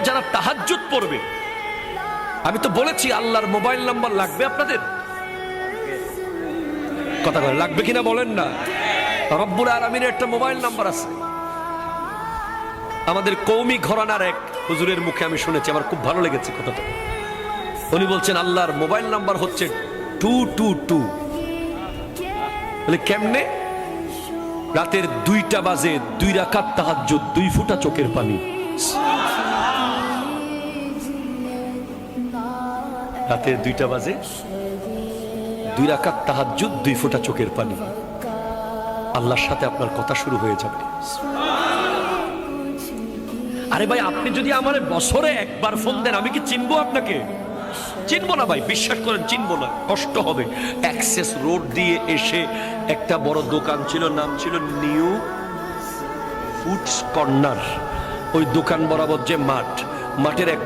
যারা তাহাজ্জুদ পড়বে, আমি তো বলেছি আল্লাহর মোবাইল নাম্বার লাগবে আপনাদের, কথা বলে লাগবে কিনা বলেন না। রব্বুল আলামিনের একটা মোবাইল নাম্বার আছে। আমাদের কওমি ঘরানার এক হুজুরের মুখে আমি শুনেছি, আমার খুব ভালো লেগেছে কথাটা। উনি বলছেন আল্লাহর মোবাইল নাম্বার হচ্ছে 222। বলে কেমনে? রাতের 2টা বাজে 2 রাকাত তাহাজ্জুদ, 2 ফোঁটা চোখের পানি। রাতের 2টা বাজে 2 রাকাত তাহাজ্জুদ, 2 ফোঁটা চোখের পানি। আল্লাহর সাথে আপনার কথা শুরু হয়ে যাবে। আরে ভাই, আপনি যদি আমার বছরে একবার ফোন দেন, আমি কি চিনবো আপনাকে? চিনবো না ভাই, বিশ্বাস করেন চিনবো না, কষ্ট হবে। অ্যাক্সেস রোড দিয়ে এসে একটা বড় দোকান ছিল, নাম ছিল নিউ ফুডস কর্নার। ওই দোকান বরাবর যে মাঠ, মাঠের এক